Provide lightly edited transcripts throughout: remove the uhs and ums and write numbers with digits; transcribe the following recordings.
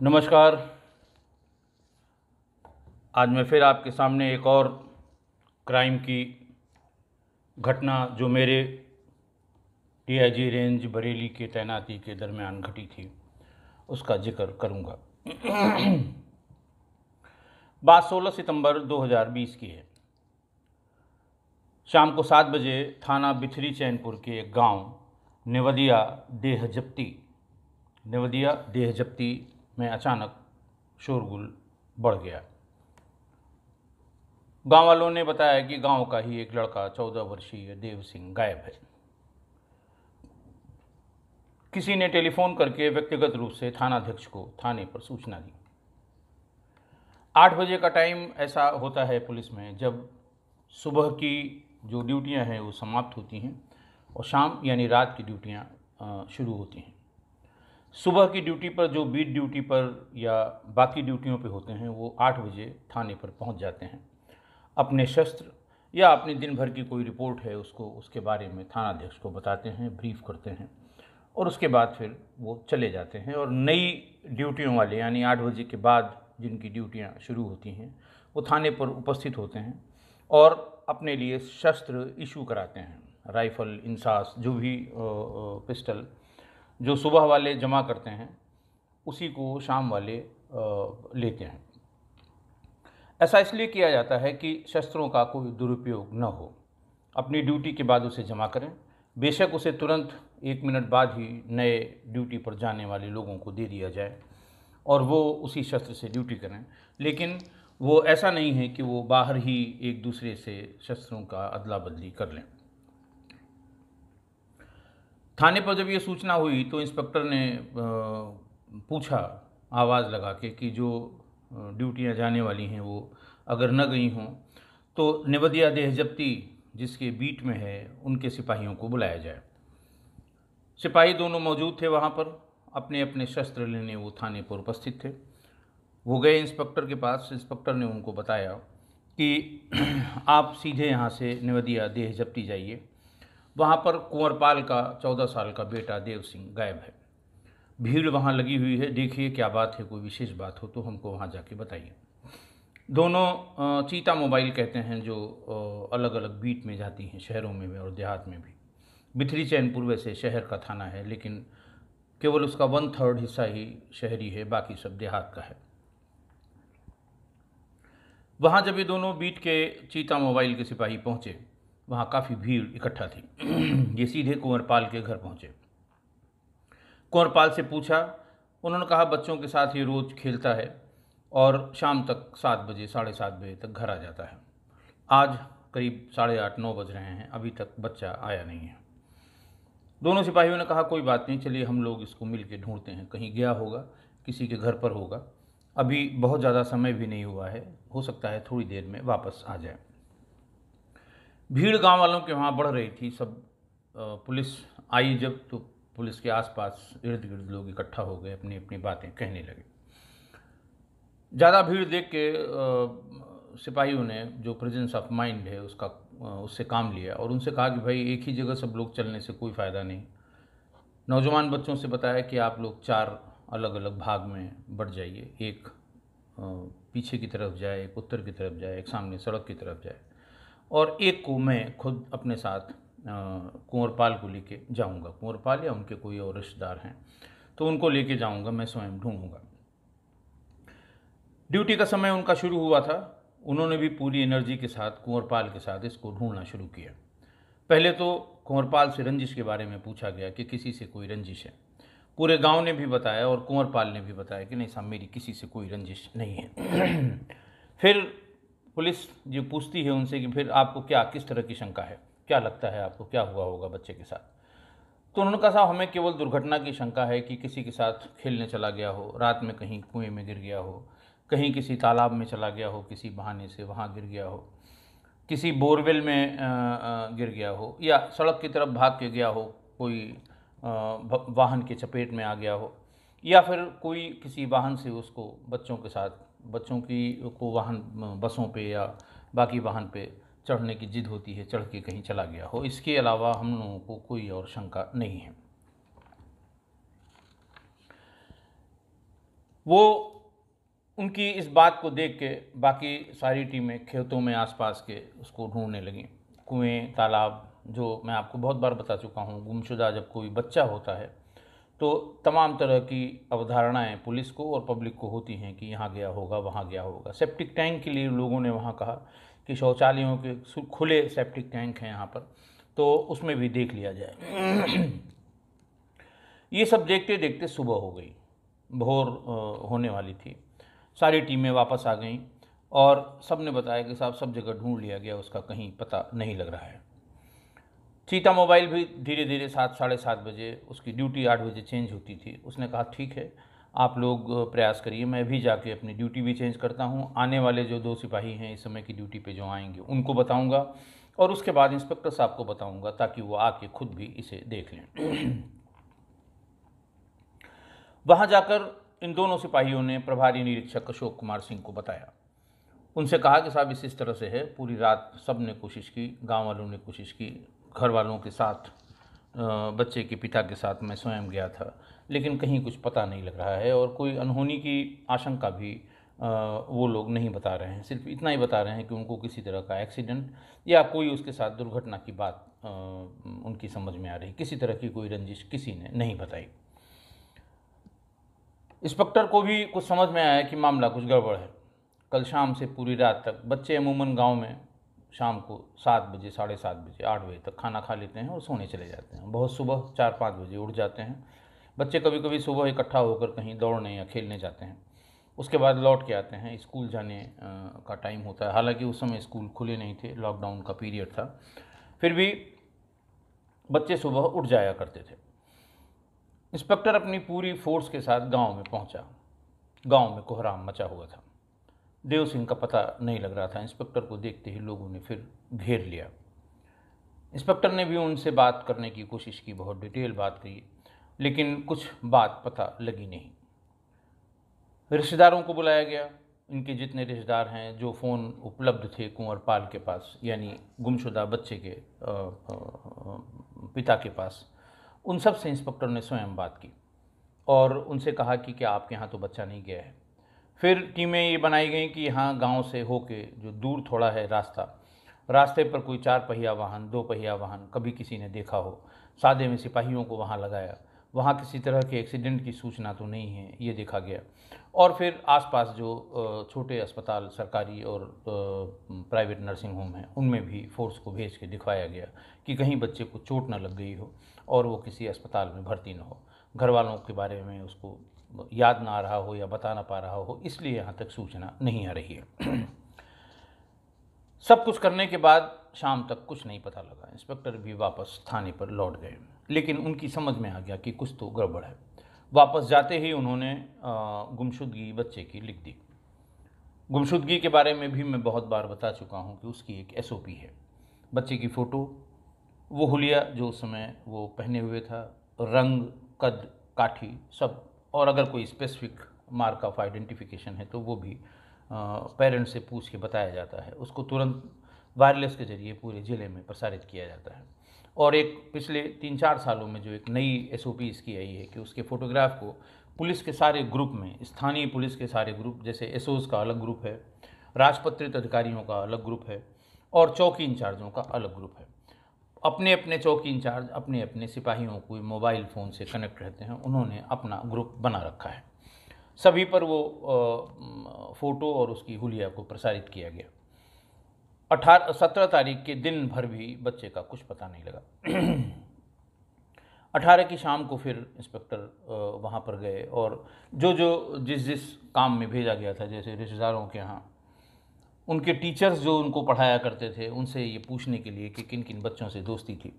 नमस्कार। आज मैं फिर आपके सामने एक और क्राइम की घटना जो मेरे डीआईजी रेंज बरेली के तैनाती के दरमियान घटी थी उसका जिक्र करूंगा। बात 16 सितंबर 2020 की है। शाम को 7 बजे थाना बिथरी चैनपुर के एक गांव नेवदिया देह जप्ती में अचानक शोरगुल बढ़ गया। गांव वालों ने बताया कि गांव का ही एक लड़का 14 वर्षीय देव सिंह गायब है। किसी ने टेलीफोन करके व्यक्तिगत रूप से थानाध्यक्ष को थाने पर सूचना दी। 8 बजे का टाइम ऐसा होता है पुलिस में जब सुबह की जो ड्यूटियां हैं वो समाप्त होती हैं और शाम यानी रात की ड्यूटियां शुरू होती हैं। सुबह की ड्यूटी पर जो बीट ड्यूटी पर या बाकी ड्यूटियों पे होते हैं वो 8 बजे थाने पर पहुंच जाते हैं। अपने शस्त्र या अपनी दिन भर की कोई रिपोर्ट है उसको उसके बारे में थानाध्यक्ष को बताते हैं, ब्रीफ करते हैं और उसके बाद फिर वो चले जाते हैं। और नई ड्यूटियों वाले यानी 8 बजे के बाद जिनकी ड्यूटियां शुरू होती हैं वो थाने पर उपस्थित होते हैं और अपने लिए शस्त्र इशू कराते हैं। राइफ़ल, इंसास, जो भी पिस्टल जो सुबह वाले जमा करते हैं उसी को शाम वाले लेते हैं। ऐसा इसलिए किया जाता है कि शस्त्रों का कोई दुरुपयोग न हो। अपनी ड्यूटी के बाद उसे जमा करें, बेशक उसे तुरंत 1 मिनट बाद ही नए ड्यूटी पर जाने वाले लोगों को दे दिया जाए और वो उसी शस्त्र से ड्यूटी करें, लेकिन वो ऐसा नहीं है कि वो बाहर ही एक दूसरे से शस्त्रों का अदला बदली कर लें। थाने पर जब ये सूचना हुई तो इंस्पेक्टर ने पूछा आवाज़ लगा के कि जो ड्यूटियां जाने वाली हैं वो अगर न गई हों तो नेवदिया देह जप्ती जिसके बीट में है उनके सिपाहियों को बुलाया जाए। सिपाही दोनों मौजूद थे वहाँ पर, अपने अपने शस्त्र लेने वो थाने पर उपस्थित थे। वो गए इंस्पेक्टर के पास। इंस्पेक्टर ने उनको बताया कि आप सीधे यहाँ से नेवदिया देह जप्ती जाइए, वहाँ पर कुंवरपाल का 14 साल का बेटा देव सिंह गायब है। भीड़ वहाँ लगी हुई है, देखिए क्या बात है, कोई विशेष बात हो तो हमको वहाँ जाके बताइए। दोनों चीता मोबाइल कहते हैं जो अलग अलग बीट में जाती हैं, शहरों में भी और देहात में भी। बिथरी चैनपुर वैसे शहर का थाना है लेकिन केवल उसका 1/3 हिस्सा ही शहरी है, बाकी सब देहात का है। वहाँ जब ये दोनों बीट के चीता मोबाइल के सिपाही पहुँचे वहाँ काफ़ी भीड़ इकट्ठा थी। ये सीधे कुंवरपाल के घर पहुँचे। कुंवरपाल से पूछा, उन्होंने कहा बच्चों के साथ ये रोज़ खेलता है और शाम तक 7 बजे 7:30 बजे तक घर आ जाता है। आज करीब 8:30-9 बज रहे हैं, अभी तक बच्चा आया नहीं है। दोनों सिपाहियों ने कहा कोई बात नहीं, चलिए हम लोग इसको मिल के ढूंढते हैं, कहीं गया होगा, किसी के घर पर होगा, अभी बहुत ज़्यादा समय भी नहीं हुआ है, हो सकता है थोड़ी देर में वापस आ जाए। भीड़ गांव वालों के वहाँ बढ़ रही थी। सब पुलिस आई जब तो पुलिस के आसपास इर्द गिर्द लोग इकट्ठा हो गए, अपनी अपनी बातें कहने लगे। ज़्यादा भीड़ देख के सिपाहियों ने जो प्रेजेंस ऑफ माइंड है उससे काम लिया और उनसे कहा कि भाई एक ही जगह सब लोग चलने से कोई फ़ायदा नहीं। नौजवान बच्चों से बताया कि आप लोग 4 अलग अलग भाग में बट जाइए, एक पीछे की तरफ जाए, एक उत्तर की तरफ जाए, एक सामने सड़क की तरफ जाए और एक को मैं खुद अपने साथ कुंवरपाल को लेके जाऊंगा। कुंवरपाल या उनके कोई और रिश्तेदार हैं तो उनको लेके जाऊंगा, मैं स्वयं ढूंढूंगा। ड्यूटी का समय उनका शुरू हुआ था। उन्होंने भी पूरी एनर्जी के साथ कुंवरपाल के साथ इसको ढूंढना शुरू किया। पहले तो कुंवरपाल से रंजिश के बारे में पूछा गया कि किसी से कोई रंजिश है। पूरे गांव ने भी बताया और कुंवरपाल ने भी बताया कि नहीं साहब, मेरी किसी से कोई रंजिश नहीं है। फिर पुलिस जो पूछती है उनसे कि फिर आपको क्या किस तरह की शंका है, क्या लगता है आपको क्या हुआ होगा बच्चे के साथ। तो उन्होंने कहा साहब हमें केवल दुर्घटना की शंका है कि किसी के साथ खेलने चला गया हो, रात में कहीं कुएं में गिर गया हो, कहीं किसी तालाब में चला गया हो, किसी बहाने से वहाँ गिर गया हो, किसी बोरवेल में गिर गया हो या सड़क की तरफ भाग के गया हो, कोई वाहन के चपेट में आ गया हो या फिर कोई किसी वाहन से उसको बच्चों की को वाहन बसों पे या बाकी वाहन पे चढ़ने की जिद होती है, चढ़ के कहीं चला गया हो। इसके अलावा हम लोगों को कोई और शंका नहीं है। वो उनकी इस बात को देख के बाकी सारी टीमें खेतों में आसपास के उसको ढूंढने लगीं। कुएं, तालाब, जो मैं आपको बहुत बार बता चुका हूँ, गुमशुदा जब कोई बच्चा होता है तो तमाम तरह की अवधारणाएं पुलिस को और पब्लिक को होती हैं कि यहाँ गया होगा, वहाँ गया होगा। सेप्टिक टैंक के लिए लोगों ने वहाँ कहा कि शौचालयों के खुले सेप्टिक टैंक हैं यहाँ पर, तो उसमें भी देख लिया जाए। ये सब देखते देखते सुबह हो गई, भोर होने वाली थी। सारी टीमें वापस आ गईं और सब ने बताया कि साहब सब जगह ढूंढ लिया गया, उसका कहीं पता नहीं लग रहा है। चीता मोबाइल भी धीरे धीरे 7, साढ़े 7 बजे, उसकी ड्यूटी 8 बजे चेंज होती थी। उसने कहा ठीक है, आप लोग प्रयास करिए, मैं भी जाके अपनी ड्यूटी भी चेंज करता हूँ। आने वाले जो 2 सिपाही हैं इस समय की ड्यूटी पे जो आएंगे उनको बताऊँगा और उसके बाद इंस्पेक्टर साहब को बताऊँगा ताकि वो आके खुद भी इसे देख लें। वहाँ जाकर इन दोनों सिपाहियों ने प्रभारी निरीक्षक अशोक कुमार सिंह को बताया। उनसे कहा कि साहब इस तरह से है, पूरी रात सब ने कोशिश की, गांव वालों ने कोशिश की, घर वालों के साथ, बच्चे के पिता के साथ मैं स्वयं गया था, लेकिन कहीं कुछ पता नहीं लग रहा है और कोई अनहोनी की आशंका भी वो लोग नहीं बता रहे हैं। सिर्फ इतना ही बता रहे हैं कि उनको किसी तरह का एक्सीडेंट या कोई उसके साथ दुर्घटना की बात उनकी समझ में आ रही, किसी तरह की कोई रंजिश किसी ने नहीं बताई। इंस्पेक्टर को भी कुछ समझ में आया कि मामला कुछ गड़बड़ है। कल शाम से पूरी रात तक बच्चे अमूमन गांव में शाम को 7 बजे, साढ़े 7 बजे, 8 बजे तक खाना खा लेते हैं और सोने चले जाते हैं। बहुत सुबह 4-5 बजे उठ जाते हैं। बच्चे कभी कभी सुबह इकट्ठा होकर कहीं दौड़ने या खेलने जाते हैं, उसके बाद लौट के आते हैं। स्कूल जाने का टाइम होता है, हालांकि उस समय स्कूल खुले नहीं थे, लॉकडाउन का पीरियड था, फिर भी बच्चे सुबह उठ जाया करते थे। इंस्पेक्टर अपनी पूरी फोर्स के साथ गांव में पहुंचा। गांव में कोहराम मचा हुआ था। देव सिंह का पता नहीं लग रहा था। इंस्पेक्टर को देखते ही लोगों ने फिर घेर लिया। इंस्पेक्टर ने भी उनसे बात करने की कोशिश की, बहुत डिटेल बात की, लेकिन कुछ बात पता लगी नहीं। रिश्तेदारों को बुलाया गया। इनके जितने रिश्तेदार हैं, जो फ़ोन उपलब्ध थे कुंवर पाल के पास, यानी गुमशुदा बच्चे के पिता के पास, उन सब से इंस्पेक्टर ने स्वयं बात की और उनसे कहा कि क्या आपके यहाँ तो बच्चा नहीं गया है। फिर टीमें ये बनाई गई कि यहाँ गांव से होके जो दूर थोड़ा है रास्ते पर कोई 4 पहिया वाहन, 2 पहिया वाहन कभी किसी ने देखा हो, सादे में सिपाहियों को वहाँ लगाया। वहाँ किसी तरह के एक्सीडेंट की सूचना तो नहीं है, ये देखा गया। और फिर आसपास जो छोटे अस्पताल, सरकारी और प्राइवेट नर्सिंग होम हैं, उनमें भी फोर्स को भेज के दिखवाया गया कि कहीं बच्चे को चोट न लग गई हो और वो किसी अस्पताल में भर्ती न हो। घर वालों के बारे में उसको याद ना आ रहा हो या बता ना पा रहा हो, इसलिए यहाँ तक सूचना नहीं आ रही है। सब कुछ करने के बाद शाम तक कुछ नहीं पता लगा। इंस्पेक्टर भी वापस थाने पर लौट गए, लेकिन उनकी समझ में आ गया कि कुछ तो गड़बड़ है। वापस जाते ही उन्होंने गुमशुदगी बच्चे की लिख दी। गुमशुदगी के बारे में भी मैं बहुत बार बता चुका हूँ कि उसकी एक SOP है। बच्चे की फ़ोटो, वो हुलिया जो उस समय वो पहने हुए था, रंग, कद, काठी सब, और अगर कोई स्पेसिफिक मार्क ऑफ आइडेंटिफिकेशन है तो वो भी पेरेंट्स से पूछ के बताया जाता है। उसको तुरंत वायरलेस के ज़रिए पूरे ज़िले में प्रसारित किया जाता है। और एक पिछले 3-4 सालों में जो एक नई SOP इसकी आई है कि उसके फ़ोटोग्राफ को पुलिस के सारे ग्रुप में, स्थानीय पुलिस के सारे ग्रुप, जैसे SOs का अलग ग्रुप है, राजपत्रित अधिकारियों का अलग ग्रुप है और चौकी इंचार्जों का अलग ग्रुप है। अपने अपने चौकी इंचार्ज अपने अपने सिपाहियों को मोबाइल फ़ोन से कनेक्ट रहते हैं, उन्होंने अपना ग्रुप बना रखा है। सभी पर वो फ़ोटो और उसकी हुलिया को प्रसारित किया गया। 17 तारीख के दिन भर भी बच्चे का कुछ पता नहीं लगा। 18 की शाम को फिर इंस्पेक्टर वहाँ पर गए और जिस काम में भेजा गया था, जैसे रिश्तेदारों के यहाँ, उनके टीचर्स जो उनको पढ़ाया करते थे, उनसे ये पूछने के लिए कि किन किन बच्चों से दोस्ती थी।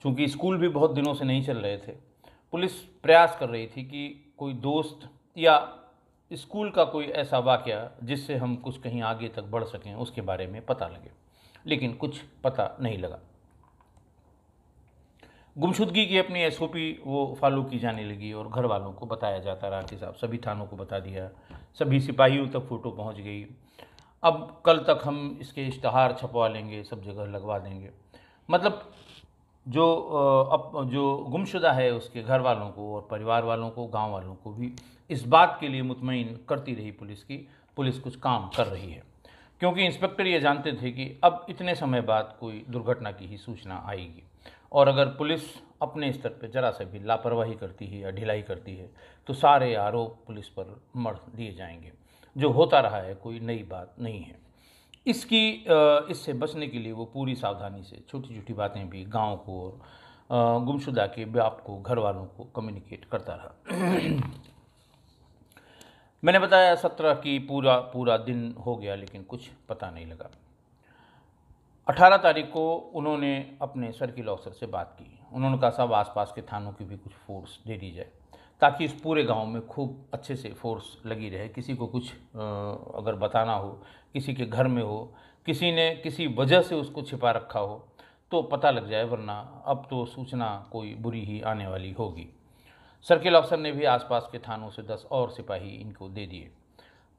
चूँकि स्कूल भी बहुत दिनों से नहीं चल रहे थे, पुलिस प्रयास कर रही थी कि कोई दोस्त या स्कूल का कोई ऐसा वाक़या जिससे हम कुछ कहीं आगे तक बढ़ सकें, उसके बारे में पता लगे, लेकिन कुछ पता नहीं लगा। गुमशुदगी की अपनी SOP वो फॉलो की जाने लगी और घर वालों को बताया जाता रहा कि साहब सभी थानों को बता दिया, सभी सिपाहियों तक फ़ोटो पहुंच गई, अब कल तक हम इसके इश्तहार छपवा लेंगे, सब जगह लगवा देंगे। मतलब जो गुमशुदा है उसके घर वालों को और परिवार वालों को, गांव वालों को भी इस बात के लिए मुतमईन करती रही पुलिस की पुलिस कुछ काम कर रही है, क्योंकि इंस्पेक्टर ये जानते थे कि अब इतने समय बाद कोई दुर्घटना की ही सूचना आएगी, और अगर पुलिस अपने स्तर पर जरा सा भी लापरवाही करती है या ढिलाई करती है तो सारे आरोप पुलिस पर मढ़ दिए जाएंगे। जो होता रहा है कोई नई बात नहीं है। इससे बचने के लिए वो पूरी सावधानी से छोटी छोटी बातें भी गांव को और गुमशुदा के बाप को, घर वालों को कम्युनिकेट करता रहा। मैंने बताया 17 की पूरा दिन हो गया लेकिन कुछ पता नहीं लगा। 18 तारीख को उन्होंने अपने सर्किल ऑफिसर से बात की। उन्होंने कहा साहब आसपास के थानों की भी कुछ फोर्स दे दी जाए ताकि इस पूरे गांव में खूब अच्छे से फोर्स लगी रहे। किसी को कुछ अगर बताना हो, किसी के घर में हो, किसी ने किसी वजह से उसको छिपा रखा हो तो पता लग जाए, वरना अब तो सूचना कोई बुरी ही आने वाली होगी। सर्किल ऑफिसर ने भी आसपास के थानों से 10 और सिपाही इनको दे दिए।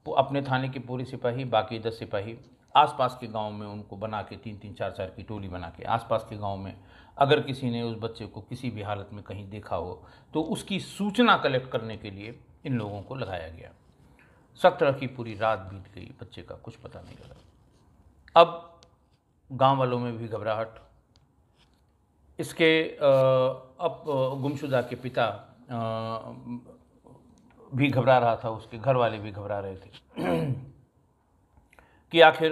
अपने थाने के पूरे सिपाही, बाकी 10 सिपाही आसपास के गांव में उनको बना के 3-3, 4-4 की टोली बना के आसपास के गांव में अगर किसी ने उस बच्चे को किसी भी हालत में कहीं देखा हो तो उसकी सूचना कलेक्ट करने के लिए इन लोगों को लगाया गया। 17 की पूरी रात बीत गई, बच्चे का कुछ पता नहीं लगा। अब गांव वालों में भी घबराहट। इसके अब गुमशुदा के पिता भी घबरा रहा था, उसके घर वाले भी घबरा रहे थे कि आखिर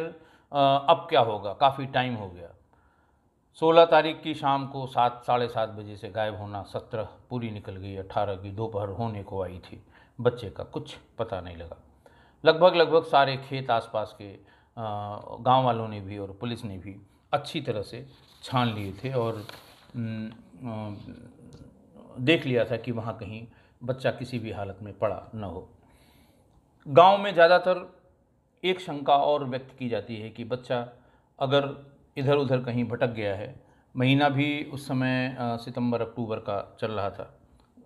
अब क्या होगा। काफ़ी टाइम हो गया। 16 तारीख की शाम को 7, साढ़े 7 बजे से गायब होना, 17 पूरी निकल गई, 18 की दोपहर होने को आई थी। बच्चे का कुछ पता नहीं लगा। लगभग सारे खेत आसपास के गांव वालों ने भी और पुलिस ने भी अच्छी तरह से छान लिए थे और देख लिया था कि वहाँ कहीं बच्चा किसी भी हालत में पड़ा न हो। गांव में ज़्यादातर एक शंका और व्यक्त की जाती है कि बच्चा अगर इधर उधर कहीं भटक गया है। महीना भी उस समय सितंबर अक्टूबर का चल रहा था,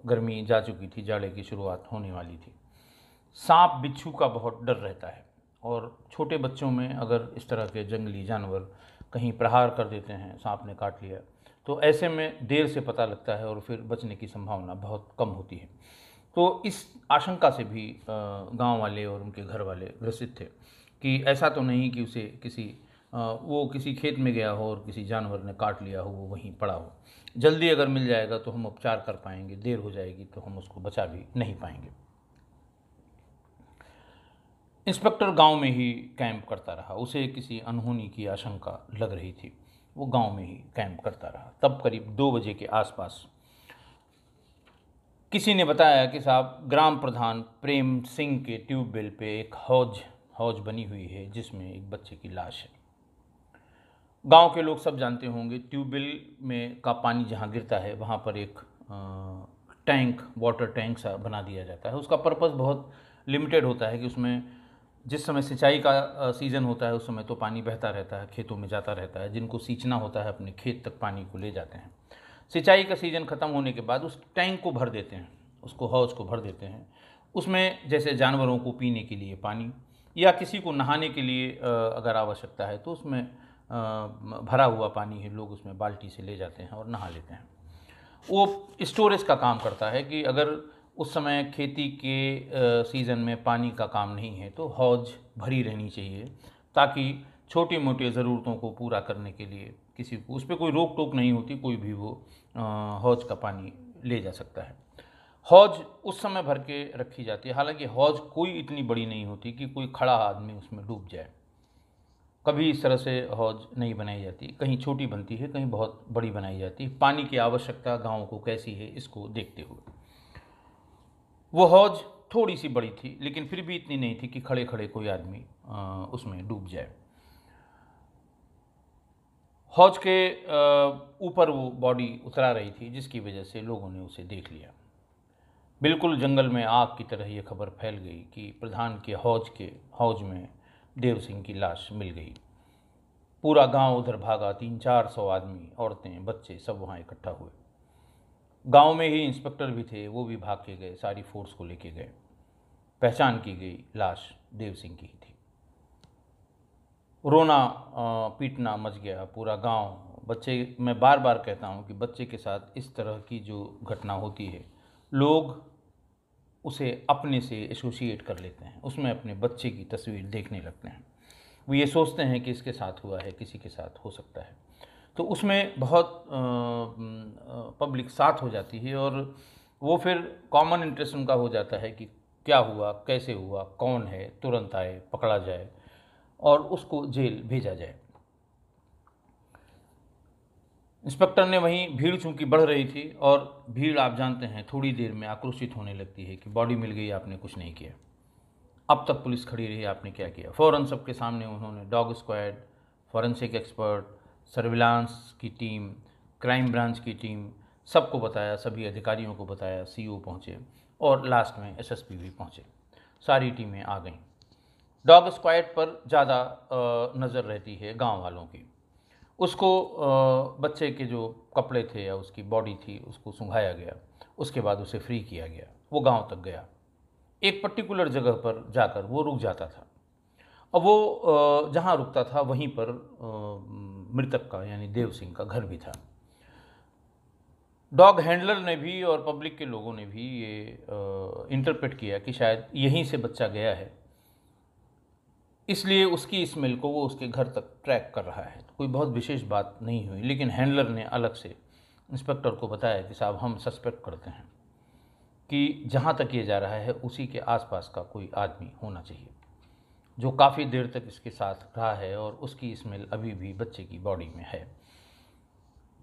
गर्मी जा चुकी थी, जाड़े की शुरुआत होने वाली थी। सांप बिच्छू का बहुत डर रहता है और छोटे बच्चों में अगर इस तरह के जंगली जानवर कहीं प्रहार कर देते हैं, सांप ने काट लिया, तो ऐसे में देर से पता लगता है और फिर बचने की संभावना बहुत कम होती है। तो इस आशंका से भी गांव वाले और उनके घर वाले ग्रसित थे कि ऐसा तो नहीं कि उसे वो किसी खेत में गया हो और किसी जानवर ने काट लिया हो, वो वहीं पड़ा हो। जल्दी अगर मिल जाएगा तो हम उपचार कर पाएंगे, देर हो जाएगी तो हम उसको बचा भी नहीं पाएंगे। इंस्पेक्टर गांव में ही कैंप करता रहा। उसे किसी अनहोनी की आशंका लग रही थी, वो गांव में ही कैंप करता रहा। तब करीब 2 बजे के आसपास किसी ने बताया कि साहब ग्राम प्रधान प्रेम सिंह के ट्यूबवेल पे एक हौज बनी हुई है जिसमें एक बच्चे की लाश है। गांव के लोग सब जानते होंगे, ट्यूबवेल में का पानी जहां गिरता है वहां पर एक टैंक, वाटर टैंक सा बना दिया जाता है। उसका पर्पस बहुत लिमिटेड होता है कि उसमें जिस समय सिंचाई का सीज़न होता है उस समय तो पानी बहता रहता है, खेतों में जाता रहता है। जिनको सींचना होता है अपने खेत तक पानी को ले जाते हैं। सिंचाई का सीज़न ख़त्म होने के बाद उस टैंक को भर देते हैं, उसको हौज को भर देते हैं। उसमें जैसे जानवरों को पीने के लिए पानी या किसी को नहाने के लिए अगर आवश्यकता है तो उसमें भरा हुआ पानी है, लोग उसमें बाल्टी से ले जाते हैं और नहा लेते हैं। वो स्टोरेज का काम करता है कि अगर उस समय खेती के सीज़न में पानी का काम नहीं है तो हौज भरी रहनी चाहिए ताकि छोटी मोटी ज़रूरतों को पूरा करने के लिए किसी को उस पर कोई रोक टोक नहीं होती, कोई भी वो हौज का पानी ले जा सकता है। हौज उस समय भर के रखी जाती है। हालांकि हौज कोई इतनी बड़ी नहीं होती कि कोई खड़ा आदमी उसमें डूब जाए। कभी इस तरह से हौज नहीं बनाई जाती, कहीं छोटी बनती है, कहीं बहुत बड़ी बनाई जाती है। पानी की आवश्यकता गाँव को कैसी है इसको देखते हुए वो हौज थोड़ी सी बड़ी थी, लेकिन फिर भी इतनी नहीं थी कि खड़े खड़े कोई आदमी उसमें डूब जाए। हौज के ऊपर वो बॉडी उतरा रही थी जिसकी वजह से लोगों ने उसे देख लिया। बिल्कुल जंगल में आग की तरह ये खबर फैल गई कि प्रधान के हौज में देव सिंह की लाश मिल गई। पूरा गांव उधर भागा। 300-400 आदमी, औरतें, बच्चे सब वहाँ इकट्ठा हुए। गांव में ही इंस्पेक्टर भी थे, वो भी भाग के गए, सारी फोर्स को लेके गए। पहचान की गई, लाश देव सिंह की ही थी। रोना पीटना मच गया, पूरा गांव बच्चे, मैं बार बार कहता हूँ कि बच्चे के साथ इस तरह की जो घटना होती है, लोग उसे अपने से एसोसिएट कर लेते हैं, उसमें अपने बच्चे की तस्वीर देखने लगते हैं। वो ये सोचते हैं कि इसके साथ हुआ है, किसी के साथ हो सकता है, तो उसमें बहुत पब्लिक साथ हो जाती है और वो फिर कॉमन इंटरेस्ट उनका हो जाता है कि क्या हुआ, कैसे हुआ, कौन है, तुरंत आए, पकड़ा जाए और उसको जेल भेजा जाए। इंस्पेक्टर ने वहीं, भीड़ चूंकि बढ़ रही थी और भीड़ आप जानते हैं थोड़ी देर में आक्रोशित होने लगती है कि बॉडी मिल गई, आपने कुछ नहीं किया, अब तक पुलिस खड़ी रही, आपने क्या किया। फ़ौरन सबके सामने उन्होंने dog squad, forensic expert, surveillance की टीम, क्राइम ब्रांच की टीम, सबको बताया, सभी अधिकारियों को बताया, सीओ पहुँचे और लास्ट में एसएसपी भी पहुँचे। सारी टीमें आ गईं। डॉग स्क्वाड पर ज़्यादा नज़र रहती है गांव वालों की। उसको बच्चे के जो कपड़े थे या उसकी बॉडी थी उसको सुंघाया गया, उसके बाद उसे फ्री किया गया। वो गांव तक गया, एक पर्टिकुलर जगह पर जाकर वो रुक जाता था। अब वो जहाँ रुकता था वहीं पर मृतक का यानी देव सिंह का घर भी था। डॉग हैंडलर ने भी और पब्लिक के लोगों ने भी ये इंटरप्रेट किया कि शायद यहीं से बच्चा गया है, इसलिए उसकी स्मेल को वो उसके घर तक ट्रैक कर रहा है। तो कोई बहुत विशेष बात नहीं हुई, लेकिन हैंडलर ने अलग से इंस्पेक्टर को बताया कि साहब हम सस्पेक्ट करते हैं कि जहाँ तक ये जा रहा है उसी के आसपास का कोई आदमी होना चाहिए जो काफ़ी देर तक इसके साथ रहा है और उसकी स्मेल अभी भी बच्चे की बॉडी में है।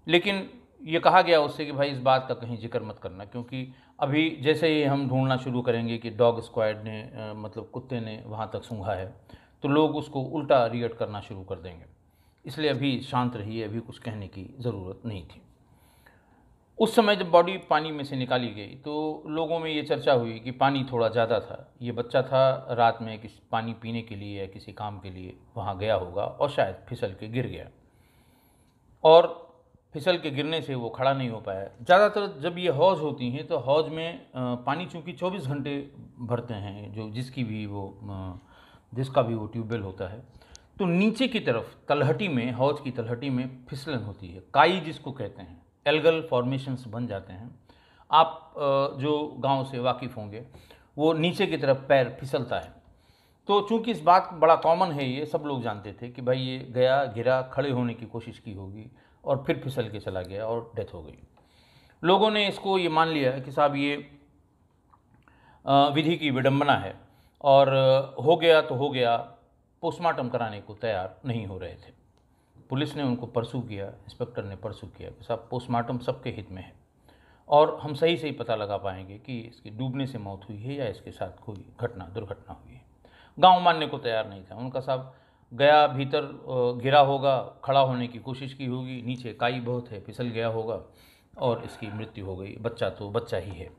लेकिन ये कहा गया उससे कि भाई इस बात का कहीं जिक्र मत करना, क्योंकि अभी जैसे ही हम ढूंढना शुरू करेंगे कि डॉग स्क्वाड ने मतलब कुत्ते ने वहाँ तक सूंघा है, तो लोग उसको उल्टा रिएक्ट करना शुरू कर देंगे, इसलिए अभी शांत रहिए, अभी कुछ कहने की ज़रूरत नहीं थी। उस समय जब बॉडी पानी में से निकाली गई तो लोगों में ये चर्चा हुई कि पानी थोड़ा ज़्यादा था, ये बच्चा था रात में किसी पानी पीने के लिए या किसी काम के लिए वहाँ गया होगा और शायद फिसल के गिर गया, और फिसल के गिरने से वो खड़ा नहीं हो पाया। ज़्यादातर जब ये हौज होती हैं तो हौज में पानी चूँकि 24 घंटे भरते हैं, जो जिसका भी वो ट्यूबवेल होता है, तो नीचे की तरफ तलहटी में, हौज की तलहटी में फिसलन होती है, काई जिसको कहते हैं, एल्गल फॉर्मेशंस बन जाते हैं। आप जो गांव से वाकिफ़ होंगे, वो नीचे की तरफ पैर फिसलता है। तो चूंकि इस बात बड़ा कॉमन है, ये सब लोग जानते थे कि भाई ये गया, गिरा, खड़े होने की कोशिश की होगी और फिर फिसल के चला गया और डेथ हो गई। लोगों ने इसको ये मान लिया कि साहब ये विधि की विडंबना है और हो गया तो हो गया, पोस्टमार्टम कराने को तैयार नहीं हो रहे थे। पुलिस ने उनको परसू किया, इंस्पेक्टर ने परसू किया कि साहब पोस्टमार्टम सबके हित में है और हम सही सही पता लगा पाएंगे कि इसके डूबने से मौत हुई है या इसके साथ कोई दुर्घटना हुई है। गांव मानने को तैयार नहीं था। उनका साहब गया, भीतर गिरा होगा, खड़ा होने की कोशिश की होगी, नीचे काई बहुत है, फिसल गया होगा और इसकी मृत्यु हो गई। बच्चा तो बच्चा ही है।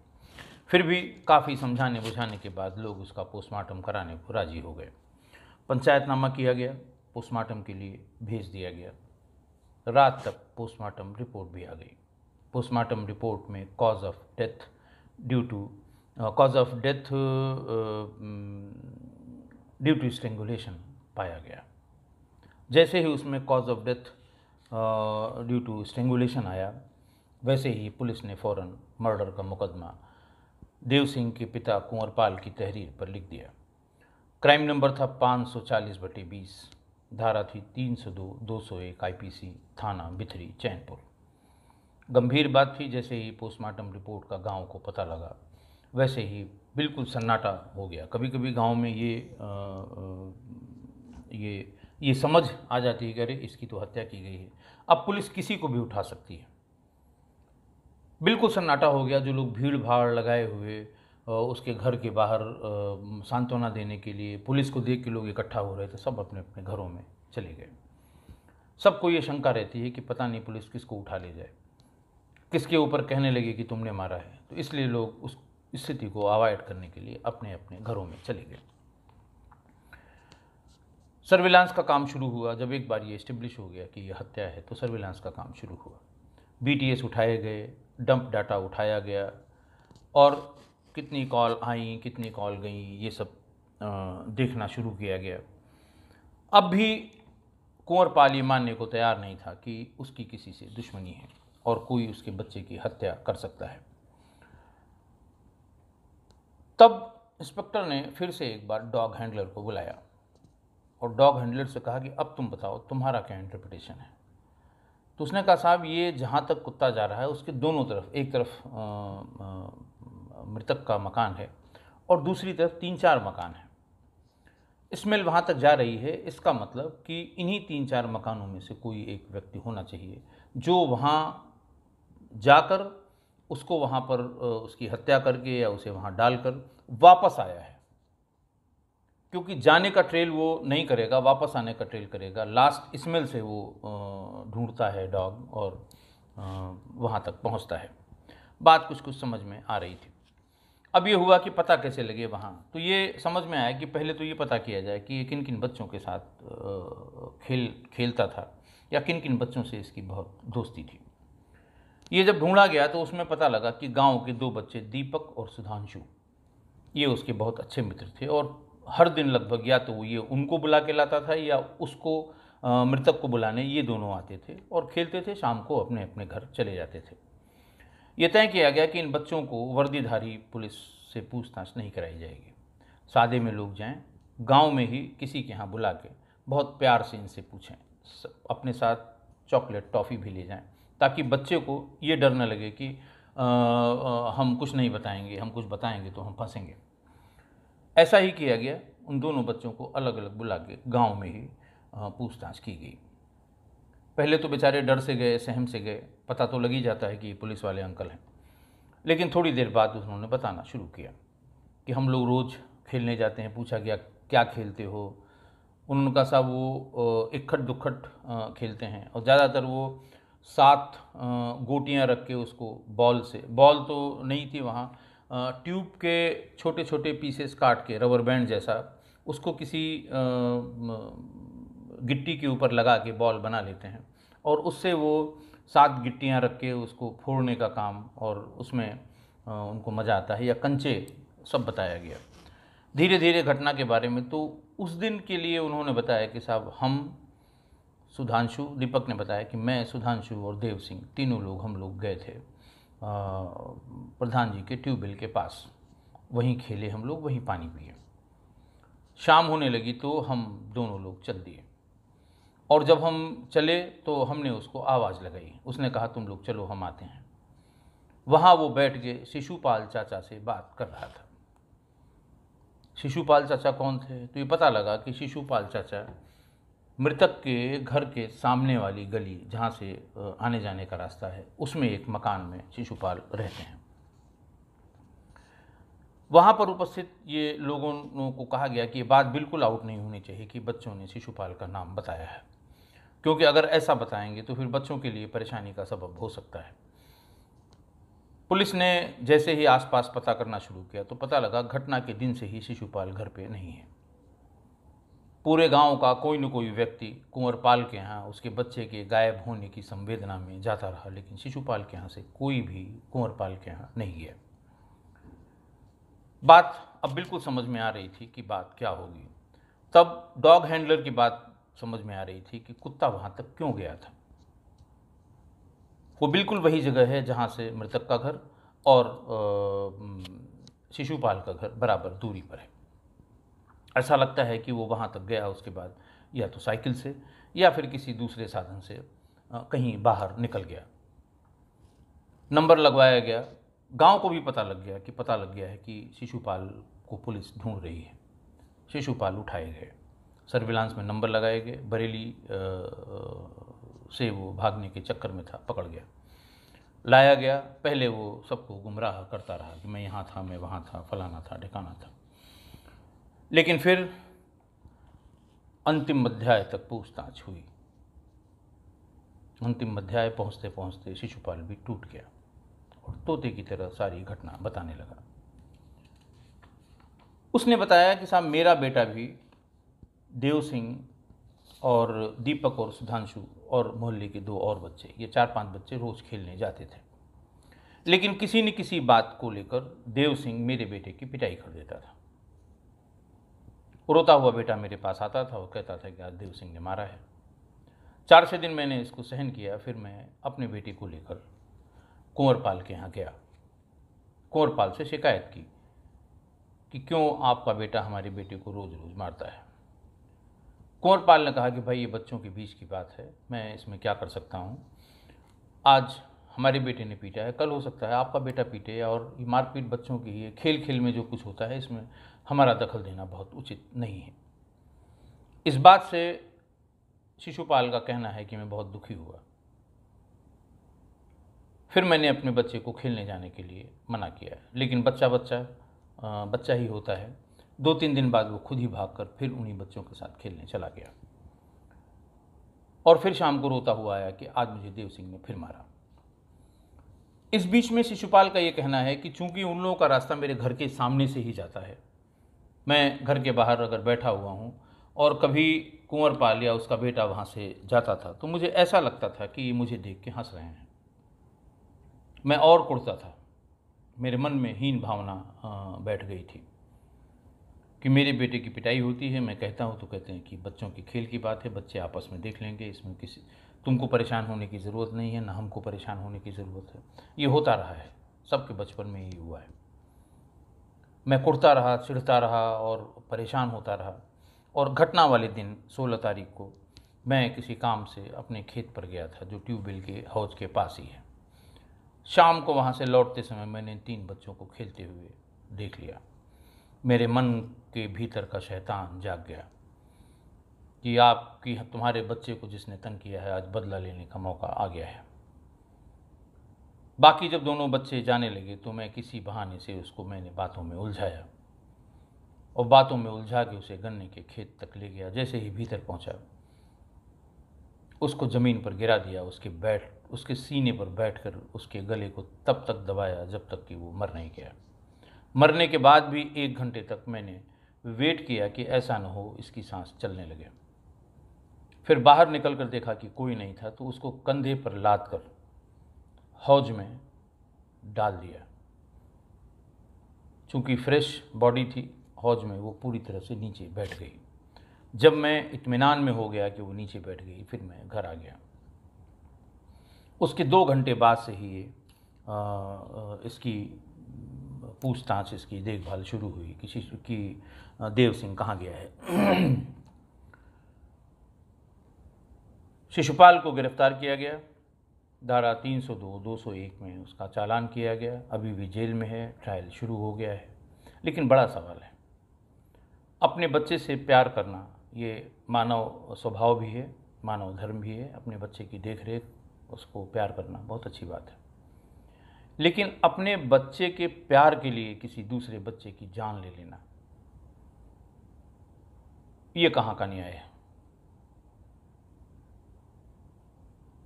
फिर भी काफ़ी समझाने बुझाने के बाद लोग उसका पोस्टमार्टम कराने को राजी हो गए। पंचायतनामा किया गया, पोस्टमार्टम के लिए भेज दिया गया। रात तक पोस्टमार्टम रिपोर्ट भी आ गई। पोस्टमार्टम रिपोर्ट में cause of death due to strangulation पाया गया। जैसे ही उसमें cause of death due to strangulation आया, वैसे ही पुलिस ने फ़ौरन मर्डर का मुकदमा देव सिंह के पिता कुंवरपाल की तहरीर पर लिख दिया। क्राइम नंबर था 540/20, धारा थी 302, 201 आईपीसी, थाना बिथरी, चैनपुर। गंभीर बात थी। जैसे ही पोस्टमार्टम रिपोर्ट का गांव को पता लगा, वैसे ही बिल्कुल सन्नाटा हो गया। कभी कभी गांव में ये समझ आ जाती है कि अरे इसकी तो हत्या की गई है, अब पुलिस किसी को भी उठा सकती है। बिल्कुल सन्नाटा हो गया। जो लोग भीड़ भाड़ लगाए हुए उसके घर के बाहर सांत्वना देने के लिए पुलिस को देख के लोग इकट्ठा हो रहे थे, सब अपने अपने घरों में चले गए। सबको ये शंका रहती है कि पता नहीं पुलिस किसको उठा ले जाए, किसके ऊपर कहने लगे कि तुमने मारा है। तो इसलिए लोग उस स्थिति को अवॉइड करने के लिए अपने अपने घरों में चले गए। सर्विलांस का काम शुरू हुआ। जब एक बार ये इस्टेब्लिश हो गया कि ये हत्या है, तो सर्विलांस का काम शुरू हुआ। बीटीएस उठाए गए, डंप डाटा उठाया गया और कितनी कॉल आई, कितनी कॉल गई, ये सब देखना शुरू किया गया। अब भी कुंवरपाल ये मानने को तैयार नहीं था कि उसकी किसी से दुश्मनी है और कोई उसके बच्चे की हत्या कर सकता है। तब इंस्पेक्टर ने फिर से एक बार डॉग हैंडलर को बुलाया और डॉग हैंडलर से कहा कि अब तुम बताओ तुम्हारा क्या इंटरप्रिटेशन है। तो उसने कहा साहब ये जहाँ तक कुत्ता जा रहा है उसके दोनों तरफ, एक तरफ मृतक का मकान है और दूसरी तरफ 3-4 मकान है। स्मेल वहाँ तक जा रही है, इसका मतलब कि इन्हीं 3-4 मकानों में से कोई एक व्यक्ति होना चाहिए जो वहाँ जाकर उसको वहाँ पर उसकी हत्या करके या उसे वहाँ डालकर वापस आया है। क्योंकि जाने का ट्रेल वो नहीं करेगा, वापस आने का ट्रेल करेगा। लास्ट स्मेल से वो ढूंढता है डॉग और वहाँ तक पहुँचता है। बात कुछ कुछ समझ में आ रही थी। अब ये हुआ कि पता कैसे लगे वहाँ, तो ये समझ में आया कि पहले तो ये पता किया जाए कि ये किन किन बच्चों के साथ खेलता था या किन किन बच्चों से इसकी बहुत दोस्ती थी। ये जब ढूंढा गया तो उसमें पता लगा कि गांव के 2 बच्चे दीपक और सुधांशु ये उसके बहुत अच्छे मित्र थे और हर दिन लगभग या तो ये उनको बुला के लाता था या उसको मृतक को बुलाने ये दोनों आते थे और खेलते थे। शाम को अपने अपने घर चले जाते थे। ये तय किया गया कि इन बच्चों को वर्दीधारी पुलिस से पूछताछ नहीं कराई जाएगी। सादे में लोग जाएं, गांव में ही किसी के यहाँ बुला के बहुत प्यार से इनसे पूछें, अपने साथ चॉकलेट टॉफ़ी भी ले जाएं ताकि बच्चे को ये डर न लगे कि हम कुछ नहीं बताएंगे, हम कुछ बताएंगे तो हम फंसेंगे। ऐसा ही किया गया। उन दोनों बच्चों को अलग अलग बुला के गाँव में ही पूछताछ की गई। पहले तो बेचारे डर से गए, सहम से गए, पता तो लग ही जाता है कि ये पुलिस वाले अंकल हैं। लेकिन थोड़ी देर बाद उन्होंने बताना शुरू किया कि हम लोग रोज़ खेलने जाते हैं। पूछा गया क्या खेलते हो? उन्होंने कहा साहब वो इक्खट दुक्खट खेलते हैं और ज़्यादातर वो 7 गोटियाँ रख के उसको बॉल तो नहीं थी वहाँ, ट्यूब के छोटे छोटे पीसेस काट के रबर बैंड जैसा उसको किसी गिट्टी के ऊपर लगा के बॉल बना लेते हैं और उससे वो 7 गिट्टियाँ रख के उसको फोड़ने का काम, और उसमें उनको मज़ा आता है। या कंचे, सब बताया गया धीरे धीरे घटना के बारे में। तो उस दिन के लिए उन्होंने बताया कि साहब दीपक ने बताया कि मैं, सुधांशु और देव सिंह तीनों लोग हम लोग गए थे प्रधान जी के ट्यूबवेल के पास। वहीं खेले हम लोग, वहीं पानी पिए। शाम होने लगी तो हम दोनों लोग चल दिए और जब हम चले तो हमने उसको आवाज़ लगाई। उसने कहा तुम लोग चलो हम आते हैं। वहाँ वो बैठ के शिशुपाल चाचा से बात कर रहा था। शिशुपाल चाचा कौन थे? तो ये पता लगा कि शिशुपाल चाचा मृतक के घर के सामने वाली गली जहाँ से आने जाने का रास्ता है उसमें एक मकान में शिशुपाल रहते हैं। वहाँ पर उपस्थित ये लोगों को कहा गया कि ये बात बिल्कुल आउट नहीं होनी चाहिए कि बच्चों ने शिशुपाल का नाम बताया है, क्योंकि अगर ऐसा बताएंगे तो फिर बच्चों के लिए परेशानी का सबब हो सकता है। पुलिस ने जैसे ही आसपास पता करना शुरू किया तो पता लगा घटना के दिन से ही शिशुपाल घर पे नहीं है। पूरे गांव का कोई न कोई व्यक्ति कुंवरपाल के यहाँ उसके बच्चे के गायब होने की संवेदना में जाता रहा, लेकिन शिशुपाल के यहाँ से कोई भी कुंवरपाल के यहाँ नहीं गया। बात अब बिल्कुल समझ में आ रही थी कि बात क्या होगी। तब डॉग हैंडलर की बात समझ में आ रही थी कि कुत्ता वहाँ तक क्यों गया था। वो बिल्कुल वही जगह है जहाँ से मृतक का घर और शिशुपाल का घर बराबर दूरी पर है। ऐसा लगता है कि वो वहाँ तक गया, उसके बाद या तो साइकिल से या फिर किसी दूसरे साधन से कहीं बाहर निकल गया। नंबर लगवाया गया। गांव को भी पता लग गया है कि शिशुपाल को पुलिस ढूंढ रही है। शिशुपाल उठाए गए, सर्विलांस में नंबर लगाए गए। बरेली से वो भागने के चक्कर में था, पकड़ गया, लाया गया। पहले वो सबको गुमराह करता रहा कि मैं यहाँ था, मैं वहाँ था, फलाना था, ठिकाना था। लेकिन फिर अंतिम अध्याय तक पूछताछ हुई। अंतिम अध्याय पहुँचते पहुँचते शिशुपाल भी टूट गया और तोते की तरह सारी घटना बताने लगा। उसने बताया कि साहब मेरा बेटा भी देव सिंह और दीपक और सुधांशु और मोहल्ले के 2 और बच्चे, ये 4-5 बच्चे रोज़ खेलने जाते थे। लेकिन किसी न किसी बात को लेकर देव सिंह मेरे बेटे की पिटाई कर देता था। रोता हुआ बेटा मेरे पास आता था और कहता था कि आज देव सिंह ने मारा है। 4-6 दिन मैंने इसको सहन किया। फिर मैं अपने बेटे को लेकर कुंवरपाल के यहाँ गया। कुंवरपाल से शिकायत की कि क्यों आपका बेटा हमारे बेटे को रोज़ रोज़ मारता है। कुंवरपाल ने कहा कि भाई ये बच्चों के बीच की बात है, मैं इसमें क्या कर सकता हूँ। आज हमारे बेटे ने पीटा है, कल हो सकता है आपका बेटा पीटे, और ये मारपीट बच्चों की है, खेल खेल में जो कुछ होता है इसमें हमारा दखल देना बहुत उचित नहीं है। इस बात से शिशुपाल का कहना है कि मैं बहुत दुखी हुआ। फिर मैंने अपने बच्चे को खेलने जाने के लिए मना किया, लेकिन बच्चा ही होता है। 2-3 दिन बाद वो खुद ही भागकर फिर उन्हीं बच्चों के साथ खेलने चला गया, और फिर शाम को रोता हुआ आया कि आज मुझे देव सिंह ने फिर मारा। इस बीच में शिशुपाल का ये कहना है कि चूंकि उन लोगों का रास्ता मेरे घर के सामने से ही जाता है, मैं घर के बाहर अगर बैठा हुआ हूँ और कभी कुंवरपाल या उसका बेटा वहाँ से जाता था तो मुझे ऐसा लगता था कि ये मुझे देख के हंस रहे हैं। मैं और कुड़ता था, मेरे मन में हीन भावना बैठ गई थी कि मेरे बेटे की पिटाई होती है। मैं कहता हूँ तो कहते हैं कि बच्चों की खेल की बात है, बच्चे आपस में देख लेंगे, इसमें तुमको परेशान होने की ज़रूरत नहीं है, ना हमको परेशान होने की ज़रूरत है। ये होता रहा है, सबके बचपन में ही हुआ है। मैं कुड़ता रहा, चिढ़ता रहा और परेशान होता रहा। और घटना वाले दिन 16 तारीख को मैं किसी काम से अपने खेत पर गया था जो ट्यूबवेल के हौज के पास ही है। शाम को वहाँ से लौटते समय मैंने 3 बच्चों को खेलते हुए देख लिया। मेरे मन के भीतर का शैतान जाग गया कि तुम्हारे बच्चे को जिसने तंग किया है आज बदला लेने का मौका आ गया है। बाकी जब दोनों बच्चे जाने लगे तो मैं किसी बहाने से उसको मैंने बातों में उलझाया और बातों में उलझा के उसे गन्ने के खेत तक ले गया। जैसे ही भीतर पहुंचा उसको ज़मीन पर गिरा दिया, उसके सीने पर बैठकर उसके गले को तब तक दबाया जब तक कि वो मर नहीं गया। मरने के बाद भी 1 घंटे तक मैंने वेट किया कि ऐसा न हो इसकी सांस चलने लगे। फिर बाहर निकल कर देखा कि कोई नहीं था तो उसको कंधे पर लाद कर हौज में डाल दिया। चूँकि फ्रेश बॉडी थी हौज में, वो पूरी तरह से नीचे बैठ गई। जब मैं इत्मीनान में हो गया कि वो नीचे बैठ गई, फिर मैं घर आ गया। उसके 2 घंटे बाद से ही इसकी पूछताछ, इसकी देखभाल शुरू हुई कि देव सिंह कहाँ गया है। शिशुपाल को गिरफ्तार किया गया, धारा 302, 201 में उसका चालान किया गया। अभी भी जेल में है, ट्रायल शुरू हो गया है। लेकिन बड़ा सवाल है, अपने बच्चे से प्यार करना ये मानव स्वभाव भी है, मानव धर्म भी है। अपने बच्चे की देख रेख, उसको प्यार करना बहुत अच्छी बात है। लेकिन अपने बच्चे के प्यार के लिए किसी दूसरे बच्चे की जान ले लेना, ये कहाँ का न्याय है।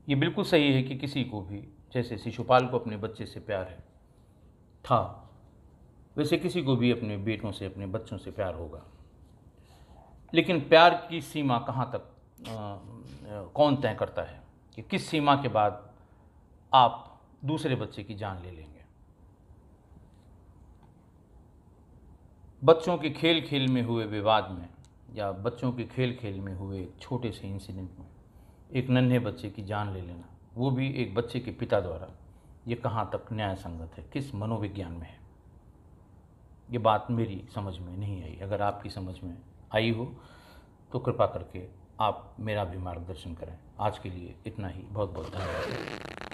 ये बिल्कुल सही है कि किसी को भी, जैसे शिशुपाल को अपने बच्चे से प्यार है था, वैसे किसी को भी अपने बेटों से, अपने बच्चों से प्यार होगा। लेकिन प्यार की सीमा कहाँ तक कौन तय करता है कि किस सीमा के बाद आप दूसरे बच्चे की जान ले लेंगे। बच्चों के खेल खेल में हुए विवाद में या बच्चों के खेल खेल में हुए एक छोटे से इंसिडेंट में एक नन्हे बच्चे की जान ले लेना, वो भी एक बच्चे के पिता द्वारा, ये कहाँ तक न्याय संगत है, किस मनोविज्ञान में है। ये बात मेरी समझ में नहीं आई। अगर आपकी समझ में आई हो तो कृपा करके आप मेरा भी मार्गदर्शन करें। आज के लिए इतना ही, बहुत बहुत धन्यवाद।